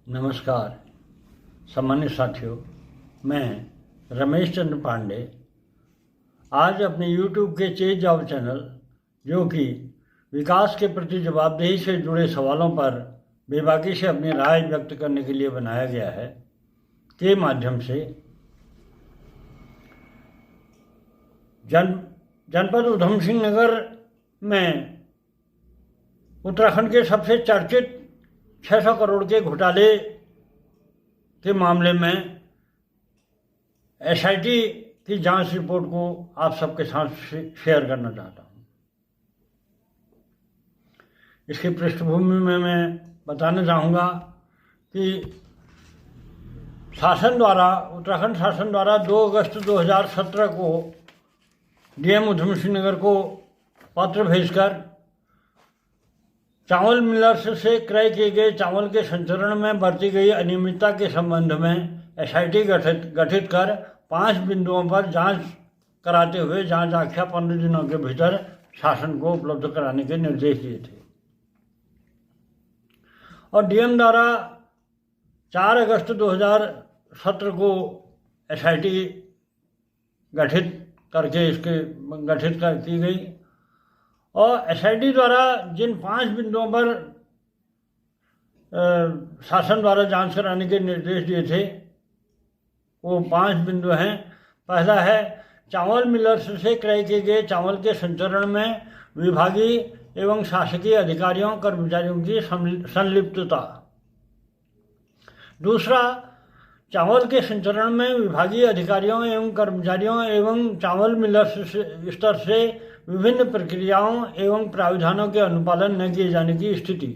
नमस्कार सम्मानित साथियों, मैं रमेश चंद्र पांडे आज अपने YouTube के चेंज ऑफ चैनल, जो कि विकास के प्रति जवाबदेही से जुड़े सवालों पर बेबाकी से अपनी राय व्यक्त करने के लिए बनाया गया है, के माध्यम से जनपद ऊधम सिंह नगर में उत्तराखंड के सबसे चर्चित 600 करोड़ के घोटाले के मामले में एसआईटी की जांच रिपोर्ट को आप सबके साथ शेयर करना चाहता हूं। इसकी पृष्ठभूमि में मैं बताना चाहूँगा कि उत्तराखंड शासन द्वारा 2 अगस्त 2017 को डीएम ऊधम सिंह नगर को पत्र भेजकर चावल मिलर्स से क्रय किए गए चावल के संचरण में बरती गई अनियमितता के संबंध में एसआईटी गठित कर 5 बिंदुओं पर जांच कराते हुए जांच आख्या 15 दिनों के भीतर शासन को उपलब्ध कराने के निर्देश दिए थे। और डीएम द्वारा 4 अगस्त 2017 को एसआईटी गठित की गई और एसआईटी द्वारा जिन 5 बिंदुओं पर शासन द्वारा जांच कराने के निर्देश दिए थे वो 5 बिंदु हैं। पहला है चावल मिलर्स से क्रय किए गए चावल के संचरण में विभागीय एवं शासकीय अधिकारियों कर्मचारियों की संलिप्तता। दूसरा, चावल के संचरण में विभागीय अधिकारियों एवं कर्मचारियों एवं चावल मिलर्स स्तर से विभिन्न प्रक्रियाओं एवं प्राविधानों के अनुपालन न किए जाने की स्थिति।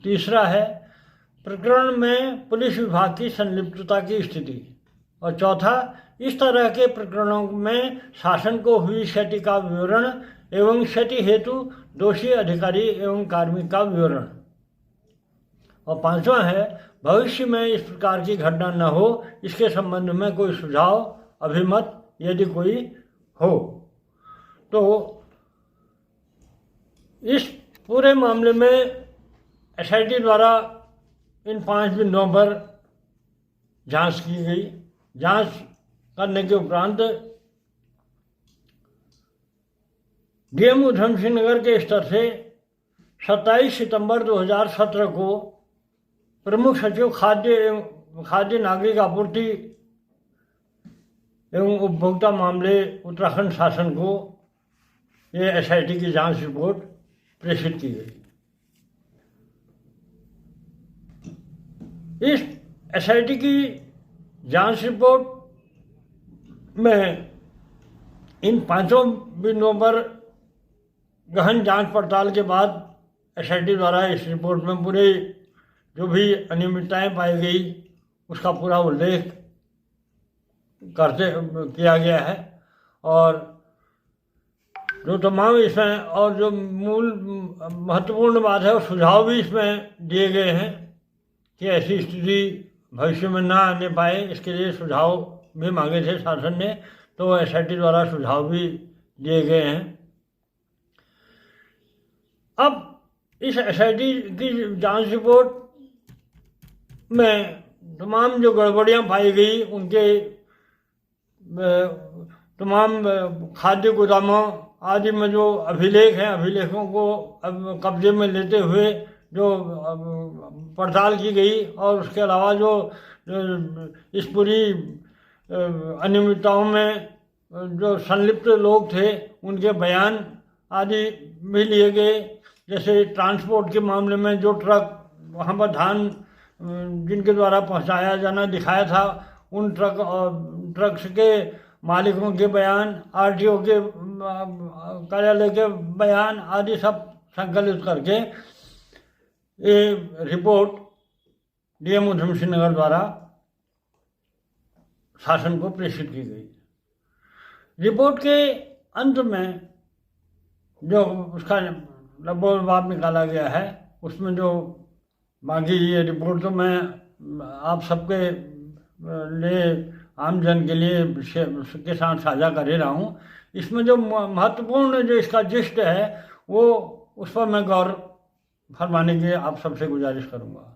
तीसरा है प्रकरण में पुलिस विभाग की संलिप्तता की स्थिति। और चौथा, इस तरह के प्रकरणों में शासन को हुई क्षति का विवरण एवं क्षति हेतु दोषी अधिकारी एवं कार्मिक का विवरण। और पांचवा है भविष्य में इस प्रकार की घटना न हो, इसके संबंध में कोई सुझाव अभिमत यदि कोई हो। तो इस पूरे मामले में एसआईटी द्वारा इन 5 बिंदुओं पर जांच की गई। जांच करने के उपरांत डीएम ऊधम सिंह नगर के स्तर से 27 सितंबर 2017 को प्रमुख सचिव खाद्य नागरिक आपूर्ति एवं उपभोक्ता मामले उत्तराखंड शासन को ये एसआईटी की जांच रिपोर्ट प्रेषित की गई। इस एसआईटी की जांच रिपोर्ट में इन 5 बिंदुओं पर गहन जांच पड़ताल के बाद एसआईटी द्वारा इस रिपोर्ट में पूरे जो भी अनियमितताएं पाई गई उसका पूरा उल्लेख किया गया है। और जो तमाम इसमें और जो मूल महत्वपूर्ण बात है वो सुझाव भी इसमें दिए गए हैं कि ऐसी स्थिति भविष्य में ना आने पाए, इसके लिए सुझाव भी मांगे थे शासन ने, तो एसआईटी द्वारा सुझाव भी दिए गए हैं। अब इस एसआईटी की जांच रिपोर्ट में तमाम जो गड़बड़ियां पाई गई उनके तमाम खाद्य गोदामों आदि में जो अभिलेख हैं, अभिलेखों को कब्जे में लेते हुए जो पड़ताल की गई और उसके अलावा जो इस पूरी अनियमितताओं में जो संलिप्त लोग थे उनके बयान आदि भी लिए गए। जैसे ट्रांसपोर्ट के मामले में जो ट्रक वहाँ पर धान जिनके द्वारा पहुँचाया जाना दिखाया था उन ट्रक्स के मालिकों के बयान, आरटीओ के कार्यालय के बयान आदि सब संकलित करके ये रिपोर्ट डीएम ऊधम सिंह नगर द्वारा शासन को प्रेषित की गई। रिपोर्ट के अंत में जो उसका लबोलबाब निकाला गया है उसमें जो बाकी ये रिपोर्ट तो मैं आप सबके लिए आम जन के लिए के साथ साझा कर ही रहा हूँ। इसमें जो महत्वपूर्ण जो इसका जिस्ट है वो उस पर मैं गौर फरमाने की आप सबसे गुजारिश करूँगा।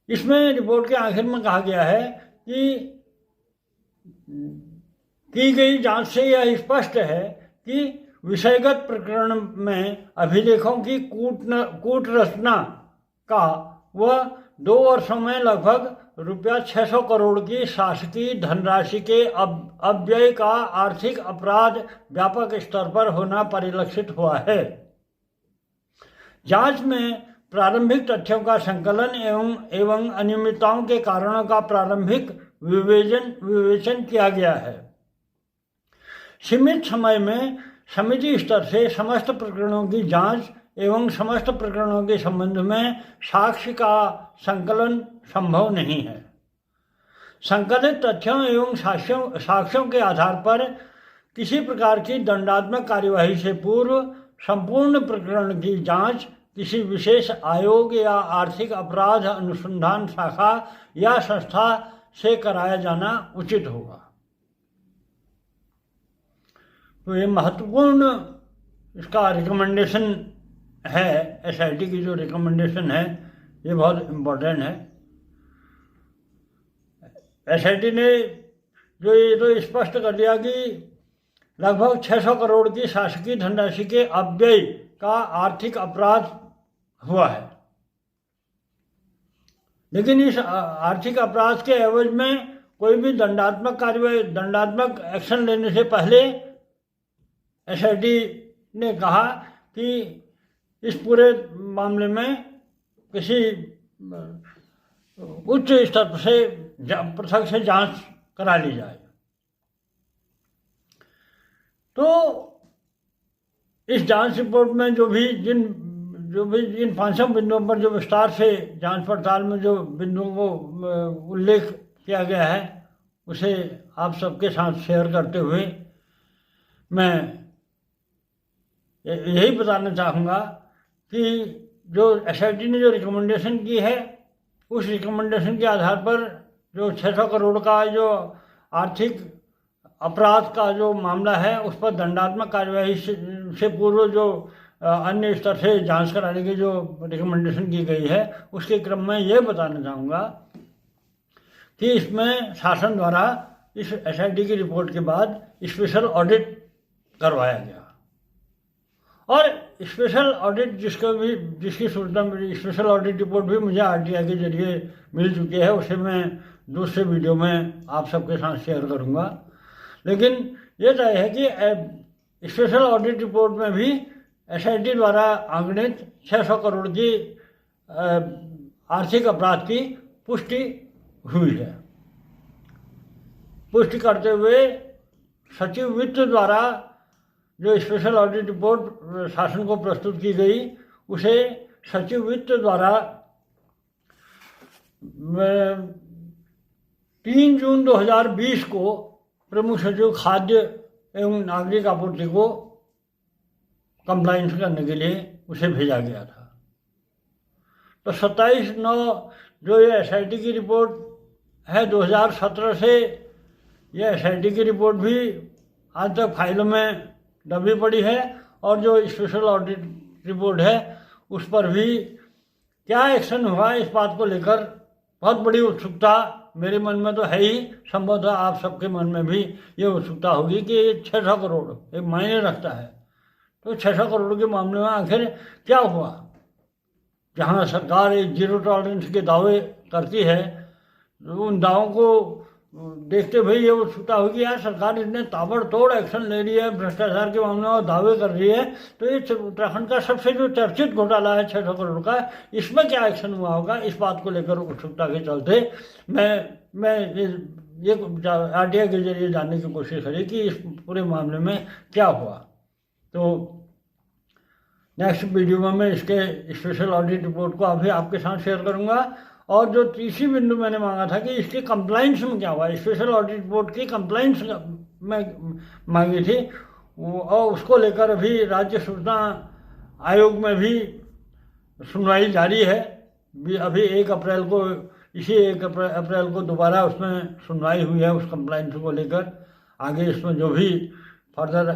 इसमें रिपोर्ट के आखिर में कहा गया है कि की गई जांच से यह स्पष्ट है कि विषयगत प्रकरण में अभिलेखों की कूट रचना का वह 2 वर्षों में लगभग रुपया 600 करोड़ की शासकीय धनराशि के अपव्यय का आर्थिक अपराध व्यापक स्तर पर होना परिलक्षित हुआ है। जांच में प्रारंभिक तथ्यों का संकलन एवं अनियमितताओं के कारणों का प्रारंभिक विवेचन किया गया है। सीमित समय में समिति स्तर से समस्त प्रकरणों की जांच एवं समस्त प्रकरणों के संबंध में साक्ष्य का संकलन संभव नहीं है। संकलित तथ्यों एवं साक्ष्यों के आधार पर किसी प्रकार की दंडात्मक कार्यवाही से पूर्व संपूर्ण प्रकरण की जांच किसी विशेष आयोग या आर्थिक अपराध अनुसंधान शाखा या संस्था से कराया जाना उचित होगा। तो ये महत्वपूर्ण इसका रिकमेंडेशन है, एसआईटी की जो रिकमेंडेशन है ये बहुत इम्पोर्टेंट है। एसआईटी ने जो ये तो स्पष्ट कर दिया कि लगभग 600 करोड़ की शासकीय धनराशि के अपव्यय का आर्थिक अपराध हुआ है, लेकिन इस आर्थिक अपराध के एवज में कोई भी दंडात्मक कार्रवाई, दंडात्मक एक्शन लेने से पहले एसआईटी ने कहा कि इस पूरे मामले में किसी उच्च स्तर से पृथक से जांच करा ली जाए। तो इस जांच रिपोर्ट में जो भी जिन 500 बिंदुओं पर जो विस्तार से जांच पड़ताल में जो बिंदुओं को उल्लेख किया गया है उसे आप सबके साथ शेयर करते हुए मैं यही बताना चाहूँगा कि जो एसआईटी ने जो रिकमेंडेशन की है उस रिकमेंडेशन के आधार पर जो 600 करोड़ का जो आर्थिक अपराध का जो मामला है उस पर दंडात्मक कार्यवाही से पूर्व जो अन्य स्तर से जांच कराने की जो रिकमेंडेशन की गई है उसके क्रम में ये बताना चाहूँगा कि इसमें शासन द्वारा इस एसआईटी की रिपोर्ट के बाद स्पेशल ऑडिट करवाया गया और स्पेशल ऑडिट जिसकी सूचना मेरी स्पेशल ऑडिट रिपोर्ट भी मुझे आरटीआई के जरिए मिल चुकी है, उसे मैं दूसरे वीडियो में आप सबके साथ शेयर करूँगा। लेकिन ये तय है कि स्पेशल ऑडिट रिपोर्ट में भी एसआईटी द्वारा आंकड़ित 600 करोड़ की आर्थिक अपराध की पुष्टि हुई है। पुष्टि करते हुए सचिव वित्त द्वारा जो स्पेशल ऑडिट रिपोर्ट शासन को प्रस्तुत की गई उसे सचिव वित्त द्वारा 3 जून 2020 को प्रमुख सचिव खाद्य एवं नागरिक आपूर्ति को कंप्लाइंस करने के लिए उसे भेजा गया था। तो 27/9 जो ये एसआईटी की रिपोर्ट है 2017 से ये एसआईटी की रिपोर्ट भी आज तक फाइलों में दबी पड़ी है और जो स्पेशल ऑडिट रिपोर्ट है उस पर भी क्या एक्शन हुआ इस बात को लेकर बहुत बड़ी उत्सुकता मेरे मन में तो है ही, संभवतः आप सबके मन में भी ये उत्सुकता होगी कि 600 करोड़ एक मायने रखता है। तो 600 करोड़ के मामले में आखिर क्या हुआ? जहाँ सरकार एक जीरो टॉलरेंस के दावे करती है उन दावों को देखते हुए ये उत्सुकता होगी यार सरकार इतने ताबड़तोड़ एक्शन ले रही है भ्रष्टाचार के मामले में दावे कर रही है, तो ये उत्तराखंड का सबसे जो चर्चित घोटाला है 600 करोड़ का, इसमें क्या एक्शन हुआ होगा? इस बात को लेकर उत्सुकता के चलते मैं ये आरटीआई के जरिए जानने की कोशिश करी कि इस पूरे मामले में क्या हुआ। तो नेक्स्ट वीडियो में मैं इसके स्पेशल ऑडिट रिपोर्ट को अभी आपके साथ शेयर करूँगा। और जो तीसरी बिंदु मैंने मांगा था कि इसके कंप्लाइंस में क्या हुआ, स्पेशल ऑडिट रिपोर्ट की कंप्लाइंस में मांगी थी और उसको लेकर अभी राज्य सूचना आयोग में भी सुनवाई जारी है। अभी 1 अप्रैल को इसी 1 अप्रैल को दोबारा उसमें सुनवाई हुई है उस कंप्लाइंस को लेकर। आगे इसमें जो भी फर्दर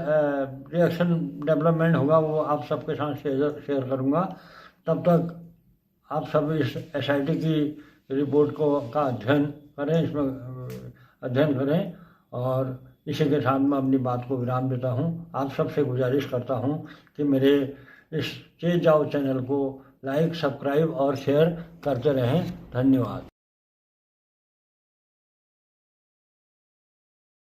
रिएक्शन डेवलपमेंट होगा वो आप सबके साथ शेयर करूँगा। तब तक आप सब इस एसआईटी की रिपोर्ट का अध्ययन करें, इसमें अध्ययन करें। और इसी के साथ मैं अपनी बात को विराम देता हूँ। आप सबसे गुजारिश करता हूँ कि मेरे इस तेज जाओ चैनल को लाइक, सब्सक्राइब और शेयर करते रहें। धन्यवाद।